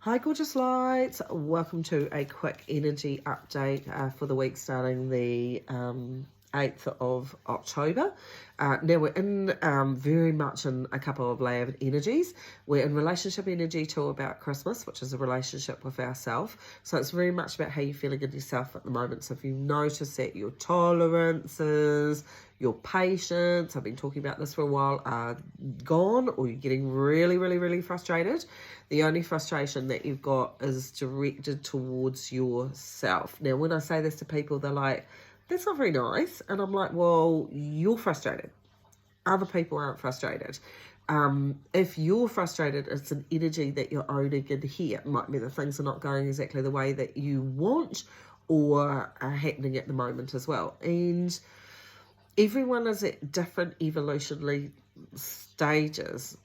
Hi gorgeous lights, welcome to a quick energy update for the week starting the 8th of October. Now we're in very much in a couple of layered energies. We're in relationship energy till about Christmas, which is a relationship with ourselves. So it's very much about how you're feeling in yourself at the moment. So if you notice that your tolerances, your patience, I've been talking about this for a while, are gone, or you're getting really frustrated, the only frustration that you've got is directed towards yourself. Now, when I say this to people, they're like, that's not very nice. And I'm like, well, you're frustrated. Other people aren't frustrated. If you're frustrated, it's an energy that you're owning in here. It might be that things are not going exactly the way that you want or are happening at the moment as well. And everyone is at different evolutionary stages.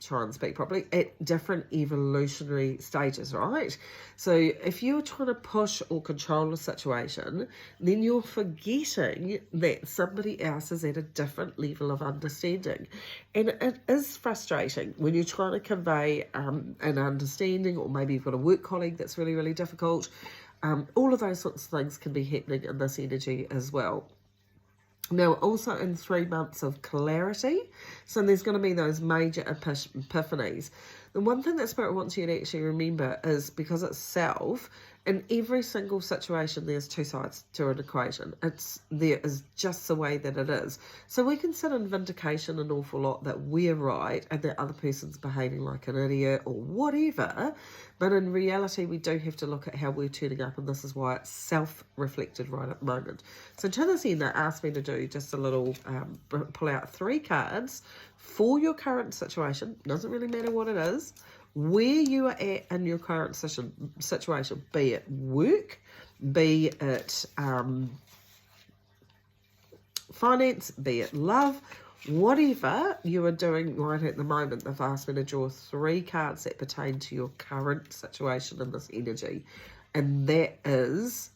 Try and speak properly, at different evolutionary stages, right? So if you're trying to push or control a situation, then you're forgetting that somebody else is at a different level of understanding. And it is frustrating when you're trying to convey an understanding, or maybe you've got a work colleague that's really difficult. All of those sorts of things can be happening in this energy as well. Now, also in 3 months of clarity, so there's going to be those major epiphanies. The one thing that Spirit wants you to actually remember is, because it's self, in every single situation there's two sides to an equation. There is just the way that it is. So we can sit in vindication an awful lot that we're right and that other person's behaving like an idiot or whatever, but in reality we do have to look at how we're turning up, and this is why it's self-reflected right at the moment. So to this end, they asked me to do just a little, pull out 3 cards for your current situation. Doesn't really matter what it is, where you are at in your current situation, be it work, be it finance, be it love, whatever you are doing right at the moment. They've asked me to draw 3 cards that pertain to your current situation in this energy, and that is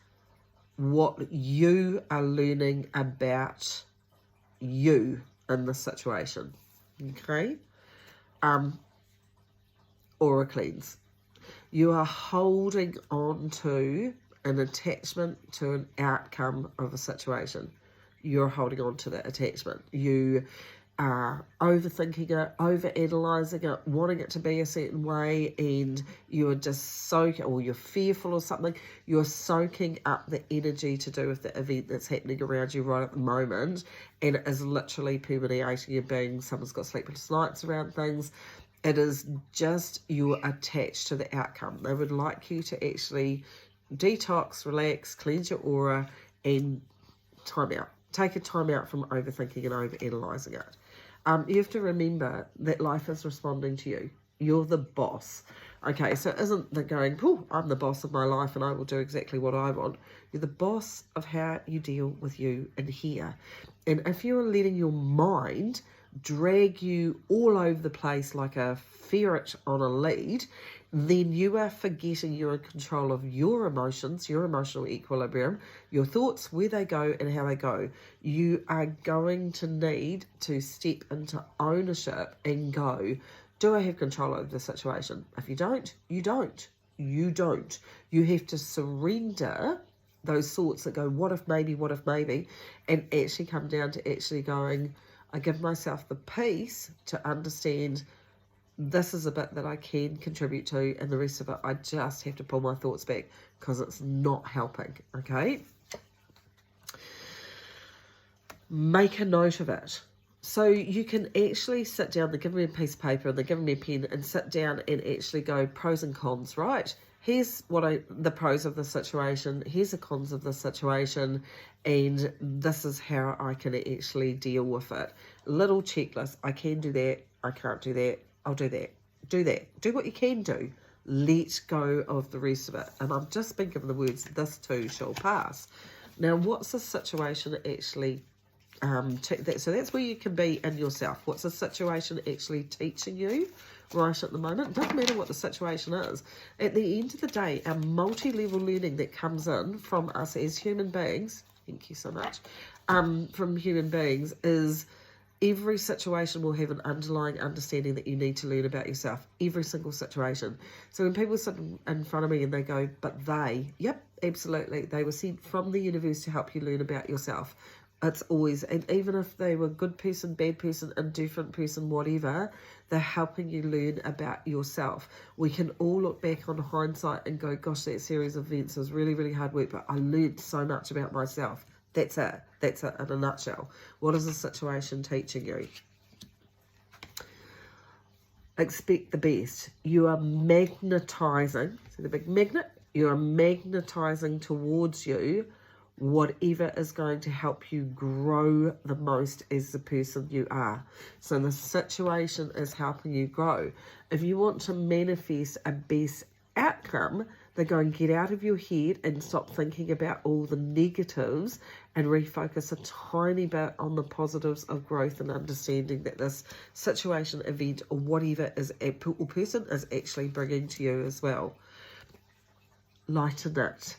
what you are learning about you in this situation. Okay? Aura cleanse. You are holding on to an attachment to an outcome of a situation. You're holding on to that attachment. You are overthinking it, overanalyzing it, wanting it to be a certain way, and you're just soaking, or you're fearful or something. You're soaking up the energy to do with the event that's happening around you right at the moment, and it is literally permeating your being. Someone's got sleepless nights around things. It is just you're attached to the outcome. They would like you to actually detox, relax, cleanse your aura, and time out. Take a time out from overthinking and overanalyzing it. You have to remember that life is responding to you. You're the boss. Okay, so it isn't the going, oh, I'm the boss of my life and I will do exactly what I want. You're the boss of how you deal with you in here. And if you're letting your mind drag you all over the place like a ferret on a lead, then you are forgetting you're in control of your emotions, your emotional equilibrium, your thoughts, where they go and how they go. You are going to need to step into ownership and go, do I have control over the situation? If you don't, you don't. You don't. You have to surrender those thoughts that go, what if maybe, and actually come down to actually going, I give myself the peace to understand this is a bit that I can contribute to, and the rest of it, I just have to pull my thoughts back because it's not helping, okay? Make a note of it. So you can actually sit down, they're giving me a piece of paper and they're giving me a pen, and sit down and actually go pros and cons, right? Here's the pros of the situation, here's the cons of the situation, and this is how I can actually deal with it. Little checklist. I can do that, I can't do that, I'll do that. Do that. Do what you can do. Let go of the rest of it. And I've just been given the words, this too shall pass. Now, what's the situation actually so that's where you can be in yourself. What's the situation actually teaching you right at the moment? It doesn't matter what the situation is. At the end of the day, our multi-level learning that comes in from us as human beings, thank you so much, from human beings, is Every situation will have an underlying understanding that you need to learn about yourself. Every single situation. So when people sit in front of me and they go, but they, yep, absolutely. They were sent from the universe to help you learn about yourself. It's always, and even if they were good person, bad person, indifferent person, whatever, they're helping you learn about yourself. We can all look back on hindsight and go, gosh, that series of events was really, really hard work, but I learned so much about myself. That's it. That's it in a nutshell. What is the situation teaching you? Expect the best. You are magnetizing, see the big magnet? You are magnetizing towards you whatever is going to help you grow the most as the person you are. So the situation is helping you grow. If you want to manifest a best outcome, then go and get out of your head and stop thinking about all the negatives and refocus a tiny bit on the positives of growth and understanding that this situation, event, or whatever is or person is actually bringing to you as well. Lighten it.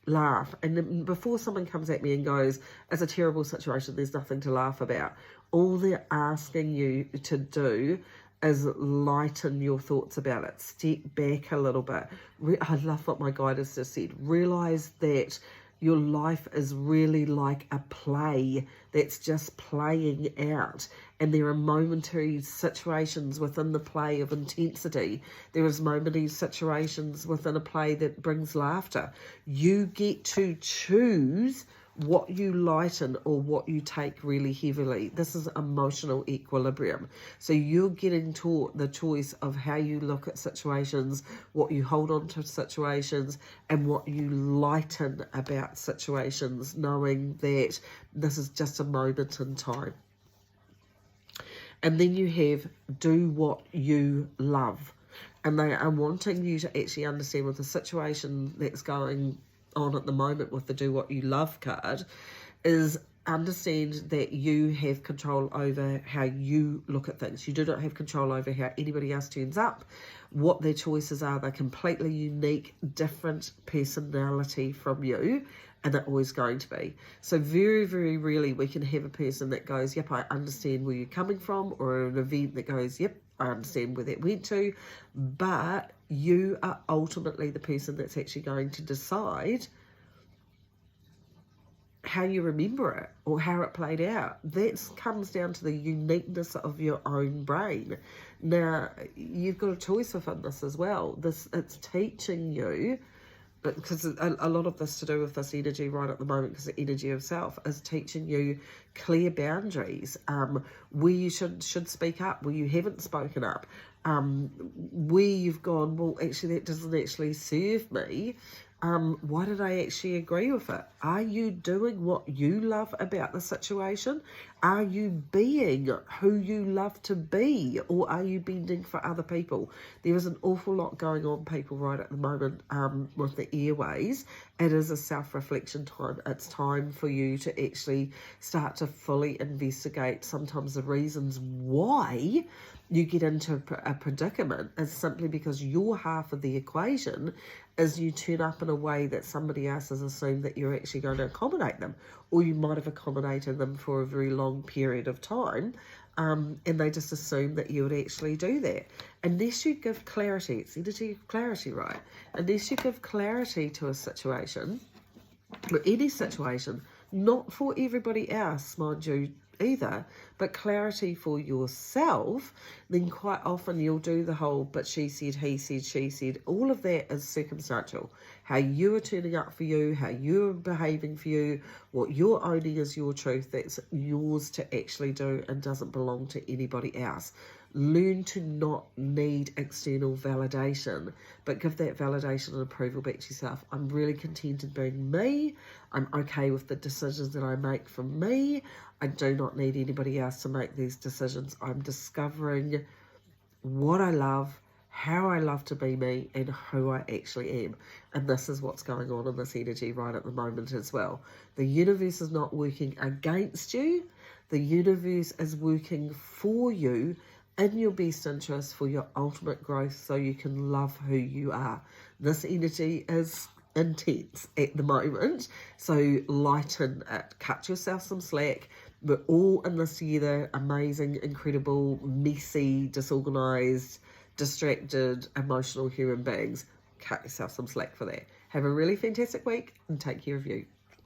Laugh. And then before someone comes at me and goes, it's a terrible situation, there's nothing to laugh about, all they're asking you to do is lighten your thoughts about it. Step back a little bit. I love what my guide has just said. Realize that your life is really like a play that's just playing out. And there are momentary situations within the play of intensity. There is momentary situations within a play that brings laughter. You get to choose what you lighten or what you take really heavily. This is emotional equilibrium. So you're getting taught the choice of how you look at situations, what you hold on to situations, and what you lighten about situations, knowing that this is just a moment in time. And then you have do what you love. And they are wanting you to actually understand with the situation that's going on at the moment with the do what you love card is understand that you have control over how you look at things. You do not have control over how anybody else turns up, what their choices are. They're completely unique, different personality from you, and they're always going to be. So very, very rarely we can have a person that goes, yep, I understand where you're coming from, or an event that goes, yep, I understand where that went to, but you are ultimately the person that's actually going to decide how you remember it or how it played out. That comes down to the uniqueness of your own brain. Now, you've got a choice within this as well. It's teaching you, because a lot of this to do with this energy right at the moment, because the energy of self is teaching you clear boundaries, where you should speak up, where you haven't spoken up, where you've gone, well, actually that doesn't actually serve me. Why did I actually agree with it? Are you doing what you love about the situation? Are you being who you love to be, or are you bending for other people? There is an awful lot going on, people, right at the moment with the airways. It is a self-reflection time. It's time for you to actually start to fully investigate sometimes the reasons why you get into a predicament is simply because your half of the equation is you turn up in a way that somebody else has assumed that you're actually going to accommodate them, or you might have accommodated them for a very long period of time, and they just assume that you would actually do that. Unless you give clarity, it's energy of clarity, right? Unless you give clarity to a situation, or any situation, not for everybody else, mind you, either, but clarity for yourself, then quite often you'll do the whole, but she said, he said, she said. All of that is circumstantial. How you are turning up for you, how you're behaving for you, what you're owning is your truth. That's yours to actually do and doesn't belong to anybody else. Learn to not need external validation, but give that validation and approval back to yourself. I'm really contented being me. I'm okay with the decisions that I make for me. I do not need anybody else to make these decisions. I'm discovering what I love, how I love to be me, and who I actually am. And this is what's going on in this energy right at the moment as well. The universe is not working against you. The universe is working for you in your best interest for your ultimate growth, so you can love who you are. This energy is intense at the moment, so lighten it. Cut yourself some slack. We're all in this together, amazing, incredible, messy, disorganised, distracted, emotional human beings. Cut yourself some slack for that. Have a really fantastic week and take care of you.